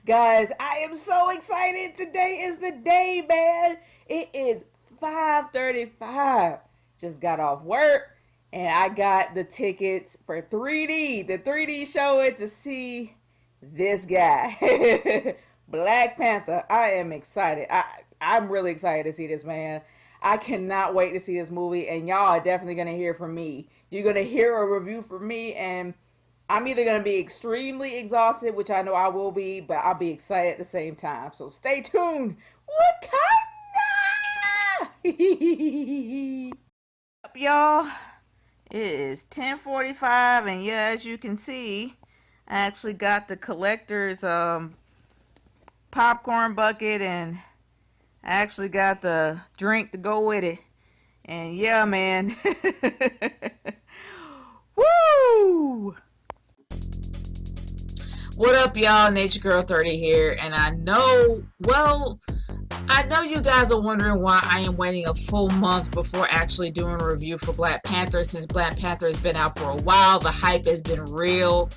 Guys, I am so excited. Today is the day, man. It is 5:35. Just got off work and I got the tickets for 3D, the 3D showing to see this guy. Black Panther. I am excited. I'm really excited to see this, man. I cannot wait to see this movie, and y'all are definitely gonna hear from me. You're gonna hear a review from me, and I'm either gonna be extremely exhausted, which I know I will be, but I'll be excited at the same time. So stay tuned. Wakanda! Up, y'all. It is 10:45, and yeah, as you can see, I actually got the collector's popcorn bucket, and I actually got the drink to go with it. And yeah, man. Woo! What up, y'all? Nature Girl 30 here, and I know you guys are wondering why I am waiting a full month before actually doing a review for Black Panther. Since Black Panther has been out for a while, the hype has been real,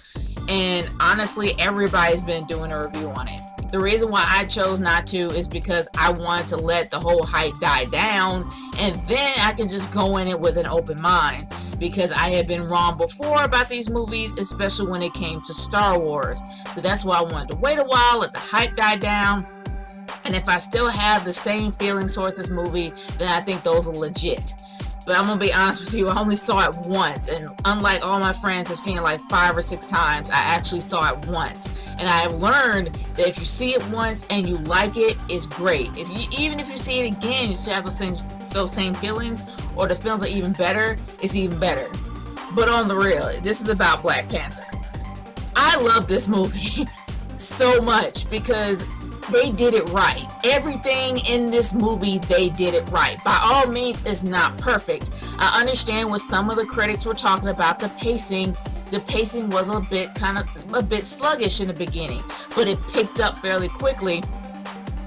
and honestly, everybody's been doing a review on it. The reason why I chose not to is because I wanted to let the whole hype die down, and then I can just go in it with an open mind, because I had been wrong before about these movies, especially when it came to Star Wars. So that's why I wanted to wait a while, let the hype die down, and if I still have the same feelings towards this movie, then I think those are legit. But I'm gonna be honest with you, I only saw it once, and unlike all my friends have seen it like 5 or 6 times, I actually saw it once. And I have learned that if you see it once and you like it, it's great. Even if you see it again, you still have those same feelings, or the feelings are even better, it's even better. But on the real, this is about Black Panther. I love this movie so much because they did it right. Everything in this movie, they did it right. By all means, it's not perfect. I understand what some of the critics were talking about, the pacing. The pacing was a bit sluggish in the beginning, but it picked up fairly quickly.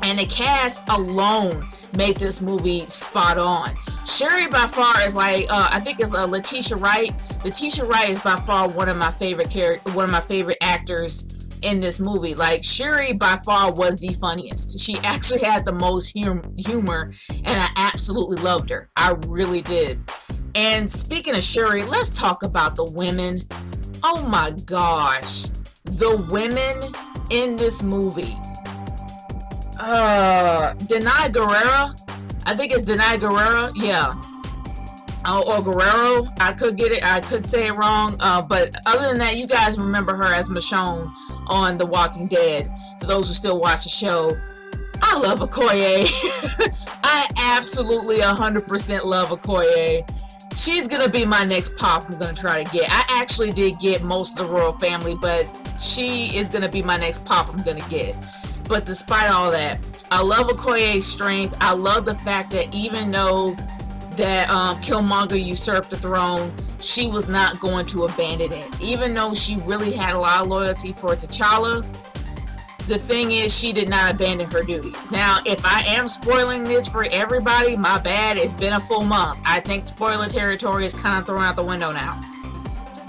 And the cast alone made this movie spot on. Shuri by far is like, I think it's Letitia Wright. Letitia Wright is by far one of my favorite actors in this movie. Like, Shuri by far was the funniest. She actually had the most humor, and I absolutely loved her. I really did. And speaking of Shuri, let's talk about the women. Oh my gosh, the women in this movie. Denai Guerrera, I think it's Denai Guerrera, yeah. Or Guerrero, I could say it wrong, but other than that, you guys remember her as Michonne on The Walking Dead. For those who still watch the show, I love Okoye. I absolutely 100% love Okoye. She's gonna be my next pop I'm gonna try to get. I actually did get most of the royal family, but she is gonna be my next pop I'm gonna get. But despite all that, I love Okoye's strength. I love the fact that even though that Killmonger usurped the throne, she was not going to abandon it. Even though she really had a lot of loyalty for T'Challa, the thing is, she did not abandon her duties. Now, if I am spoiling this for everybody, my bad. It's been a full month. I think spoiler territory is kind of thrown out the window now.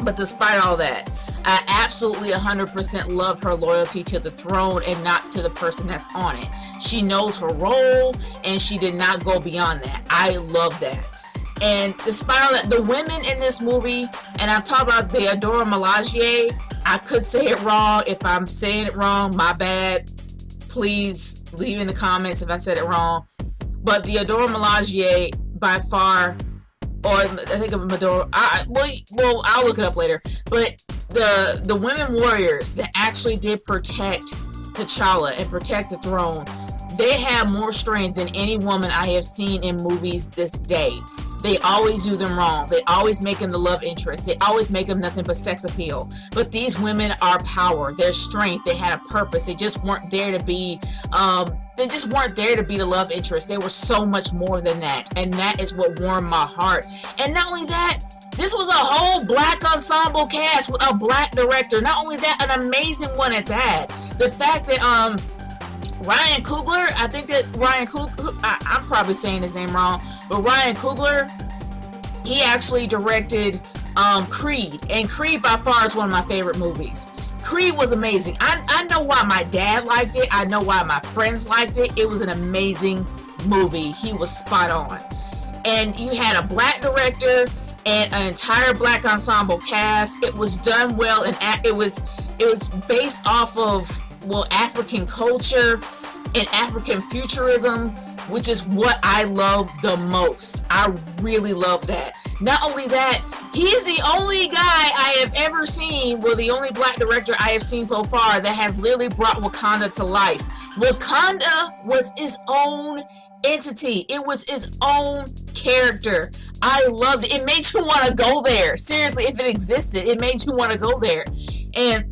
But despite all that, I absolutely 100% love her loyalty to the throne and not to the person that's on it. She knows her role, and she did not go beyond that. I love that. And despite all that, the women in this movie, and I'm talking about the Adora Milaje, I could say it wrong. If I'm saying it wrong, my bad. Please leave in the comments if I said it wrong. But the Adora Milaje, by far, or I think of Medora, well, I'll look it up later. But the women warriors that actually did protect T'Challa and protect the throne, they have more strength than any woman I have seen in movies this day. They always do them wrong. They always make them the love interest. They always make them nothing but sex appeal. But these women are power. Their strength. They had a purpose. They just weren't there to be. They just weren't there to be the love interest. They were so much more than that, and that is what warmed my heart. And not only that, this was a whole black ensemble cast with a black director. Not only that, an amazing one at that. The fact that Ryan Coogler, I think that Ryan Coogler, I'm probably saying his name wrong, but Ryan Coogler, he actually directed Creed, and Creed by far is one of my favorite movies. Creed was amazing. I know why my dad liked it. I know why my friends liked it. It was an amazing movie. He was spot on. And you had a black director and an entire black ensemble cast. It was done well, and it was based off of, well, African culture and African futurism, which is what I love the most. I really love that. Not only that, he is the only guy I have ever seen, well, the only black director I have seen so far that has literally brought Wakanda to life. Wakanda was its own entity. It was its own character. I loved it. It made you want to go there. Seriously, if it existed, it made you want to go there. And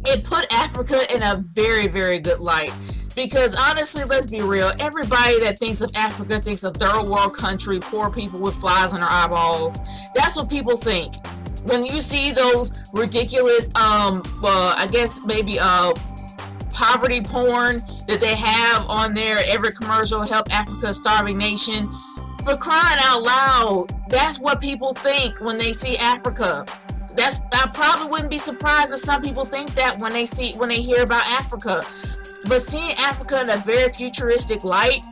it put Africa in a very, very good light. Because honestly, let's be real, everybody that thinks of Africa thinks of third world country, poor people with flies on their eyeballs. That's what people think. When you see those ridiculous, I guess maybe poverty porn that they have on there, every commercial, help Africa, starving nation. For crying out loud, that's what people think when they see Africa. I probably wouldn't be surprised if some people think that when they hear about Africa. But seeing Africa in a very futuristic light,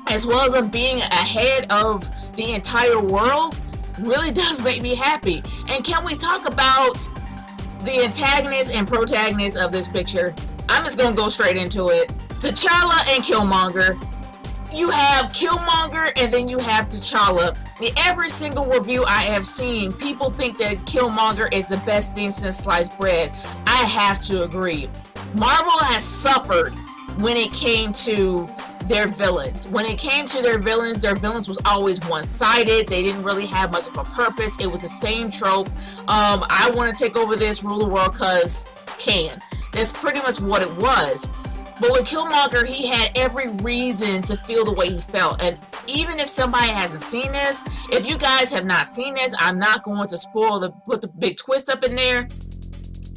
as well as them being ahead of the entire world, really does make me happy. And can we talk about the antagonists and protagonists of this picture? I'm just gonna go straight into it. T'Challa and Killmonger. You have Killmonger and then you have T'Challa. In every single review I have seen, people think that Killmonger is the best thing since sliced bread. I have to agree. Marvel has suffered when it came to their villains. When it came to their villains was always one-sided. They didn't really have much of a purpose. It was the same trope. I want to take over this, rule the world, cause can. That's pretty much what it was. But with Killmonger, he had every reason to feel the way he felt. And even if somebody hasn't seen this, if you guys have not seen this, I'm not going to put the big twist up in there.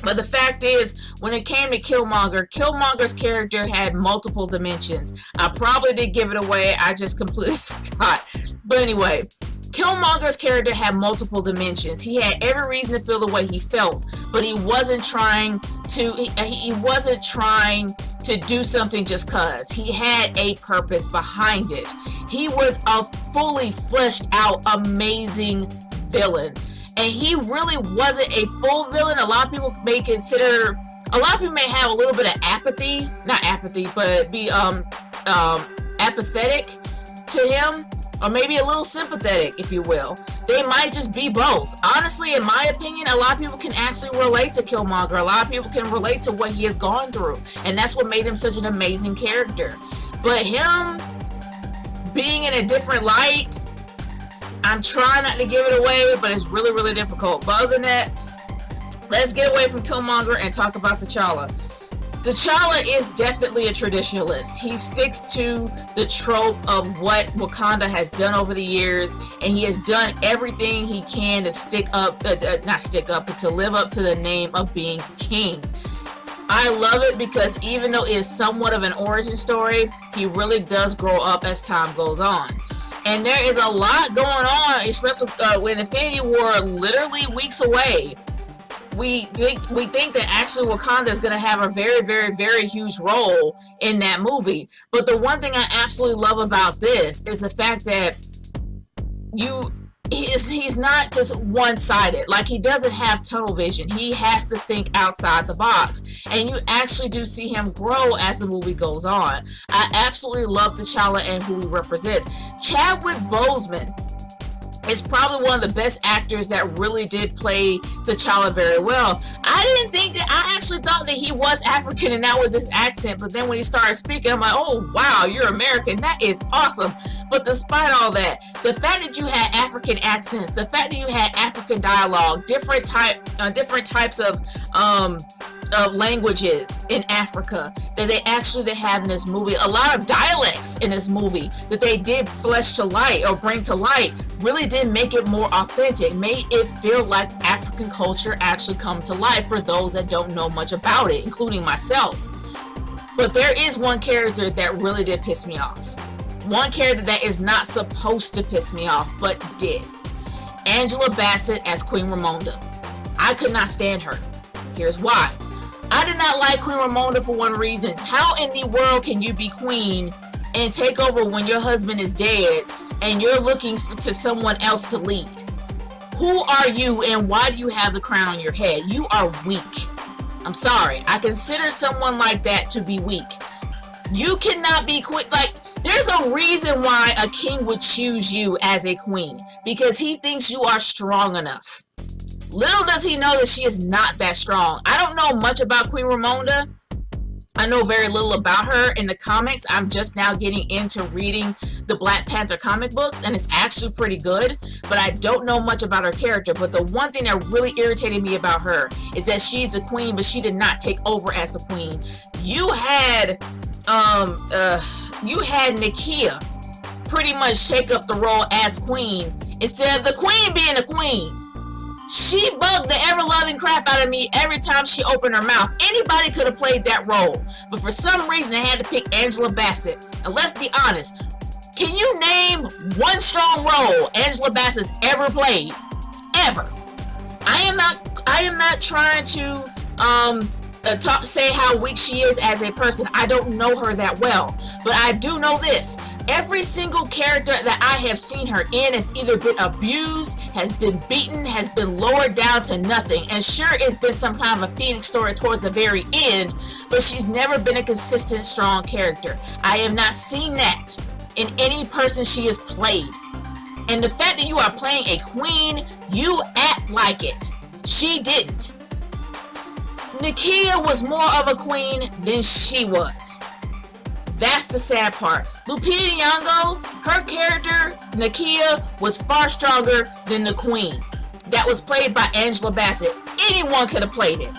But the fact is, when it came to Killmonger, Killmonger's character had multiple dimensions. I probably did give it away. I just completely forgot. But anyway, Killmonger's character had multiple dimensions. He had every reason to feel the way he felt, but he wasn't trying to do something just cause. He had a purpose behind it. He was a fully fleshed out, amazing villain. And he really wasn't a full villain. A lot of people may have a little bit of apathy, not apathy, but be apathetic to him, or maybe a little sympathetic, if you will. They might just be both. Honestly, in my opinion, a lot of people can actually relate to Killmonger. A lot of people can relate to what he has gone through, and that's what made him such an amazing character. But him being in a different light, I'm trying not to give it away, but it's really, really difficult. But other than that, let's get away from Killmonger and talk about T'Challa. T'Challa is definitely a traditionalist. He sticks to the trope of what Wakanda has done over the years, and he has done everything he can to to live up to the name of being king. I love it because even though it is somewhat of an origin story, he really does grow up as time goes on. And there is a lot going on, especially when Infinity War literally weeks away. We think that actually Wakanda is going to have a very, very, very huge role in that movie. But the one thing I absolutely love about this is the fact that he's not just one-sided. Like, he doesn't have tunnel vision. He has to think outside the box. And you actually do see him grow as the movie goes on. I absolutely love T'Challa and who he represents. Chadwick Boseman is probably one of the best actors that really did play T'Challa very well. I actually thought that he was African and that was his accent, but then when he started speaking, I'm like, oh wow, you're American, that is awesome. But despite all that, the fact that you had African accents, the fact that you had African dialogue, different types of languages in Africa that they have in this movie, a lot of dialects in this movie that they did flesh to light or bring to light, really did make it more authentic, made it feel like African culture actually come to life for those that don't know much about it, including myself. But there is one character that really did piss me off. One character that is not supposed to piss me off, but did. Angela Bassett as Queen Ramonda. I could not stand her. Here's why. I did not like Queen Ramonda for one reason. How in the world can you be queen and take over when your husband is dead and you're looking to someone else to lead? Who are you and why do you have the crown on your head? You are weak. I'm sorry. I consider someone like that to be weak. You cannot be queen. Like, there's a reason why a king would choose you as a queen, because he thinks you are strong enough. Little does he know that she is not that strong. I don't know much about Queen Ramonda. I know very little about her in the comics. I'm just now getting into reading the Black Panther comic books, and it's actually pretty good, but I don't know much about her character. But the one thing that really irritated me about her is that she's a queen, but she did not take over as a queen. You had Nakia pretty much shake up the role as queen instead of the queen being a queen. She bugged the ever-loving crap out of me every time she opened her mouth. Anybody could have played that role, but for some reason they had to pick Angela Bassett. And let's be honest, can you name one strong role Angela Bassett's ever played? Ever. I am not trying to say how weak she is as a person. I don't know her that well, but I do know this. Every single character that I have seen her in has either been abused, has been beaten, has been lowered down to nothing. And sure, it's been some kind of a Phoenix story towards the very end, but she's never been a consistent, strong character. I have not seen that in any person she has played. And the fact that you are playing a queen, you act like it. She didn't. Nakia was more of a queen than she was. That's the sad part. Lupita Nyong'o, her character, Nakia, was far stronger than the queen that was played by Angela Bassett. Anyone could have played it.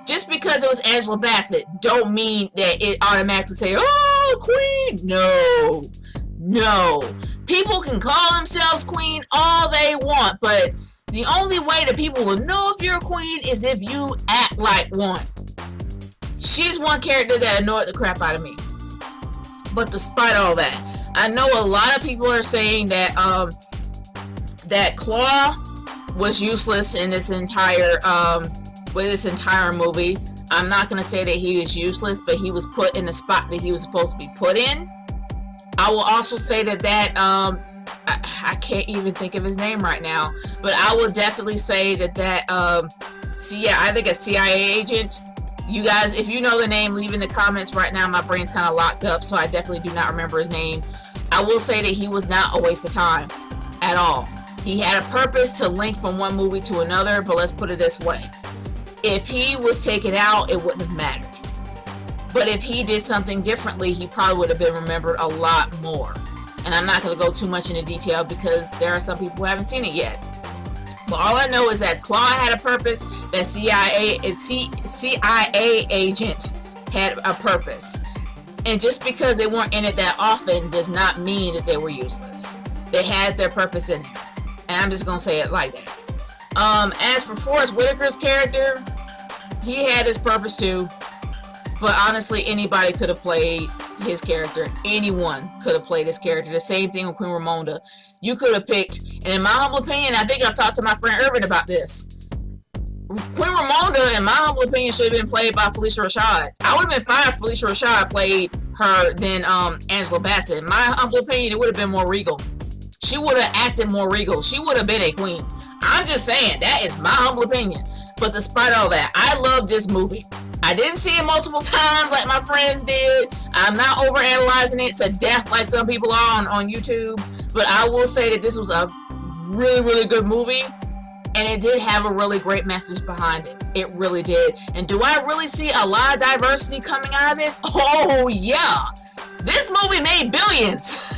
Just because it was Angela Bassett don't mean that it automatically say, oh, queen. No. No. People can call themselves queen all they want, but the only way that people will know if you're a queen is if you act like one. She's one character that annoyed the crap out of me. But despite all that, I know a lot of people are saying that that Claw was useless in this entire movie. I'm not gonna say that he is useless, but he was put in the spot that he was supposed to be put in. I will also say that I can't even think of his name right now, but I will definitely say that I think a CIA agent. You guys, if you know the name, leave in the comments right now. My brain's kind of locked up, so I definitely do not remember his name. I will say that he was not a waste of time at all. He had a purpose to link from one movie to another, but let's put it this way. If he was taken out, it wouldn't have mattered. But if he did something differently, he probably would have been remembered a lot more. And I'm not going to go too much into detail because there are some people who haven't seen it yet. But all I know is that Claw had a purpose, that CIA agent had a purpose. And just because they weren't in it that often does not mean that they were useless. They had their purpose in it. And I'm just going to say it like that. As for Forrest Whitaker's character, he had his purpose too. But honestly, anybody could have played his character. Anyone could have played his character. The same thing with Queen Ramonda. You could have picked, and in my humble opinion, I think I've talked to my friend Irvin about this. Queen Ramonda, in my humble opinion, should have been played by Felicia Rashad. I would have been fine if Felicia Rashad played her than Angela Bassett. In my humble opinion, it would have been more regal. She would have acted more regal. She would have been a queen. I'm just saying, that is my humble opinion. But despite all that, I love this movie. I didn't see it multiple times like my friends did. I'm not overanalyzing it to death like some people are on YouTube. But I will say that this was a really, really good movie. And it did have a really great message behind it. It really did. And do I really see a lot of diversity coming out of this? Oh, yeah. This movie made billions.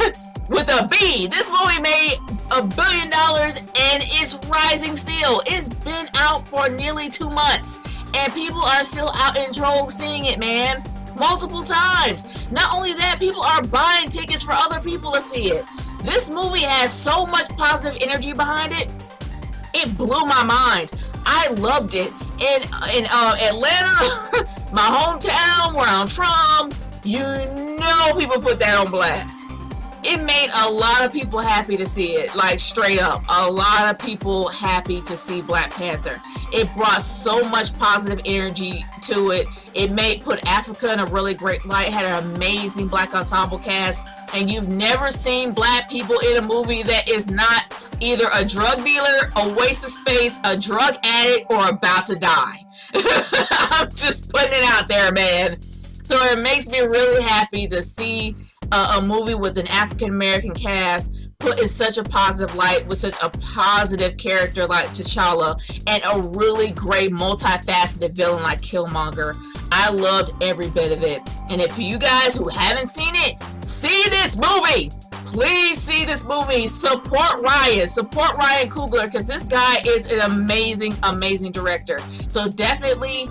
With a B. This movie made $1 billion and it's rising still. It's been out for nearly 2 months and people are still out in droves seeing it, man. Multiple times. Not only that, people are buying tickets for other people to see it. This movie has so much positive energy behind it. It blew my mind. I loved it. In Atlanta, my hometown where I'm from, you know people put that on blast. it made a lot of people happy to see it. Like, straight up, a lot of people happy to see Black Panther. It brought so much positive energy to it. It put Africa in a really great light. Had an amazing black ensemble cast, and you've never seen black people in a movie that is not either a drug dealer, a waste of space, a drug addict, or about to die. I'm just putting it out there, man. So it makes me really happy to see a movie with an African American cast put in such a positive light, with such a positive character like T'Challa, and a really great multifaceted villain like Killmonger. I loved every bit of it. And if you guys who haven't seen it, see this movie. Please see this movie. Support Ryan Coogler, because this guy is an amazing director. So definitely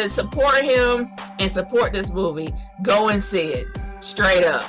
support him and support this movie. Go and see it. Straight up.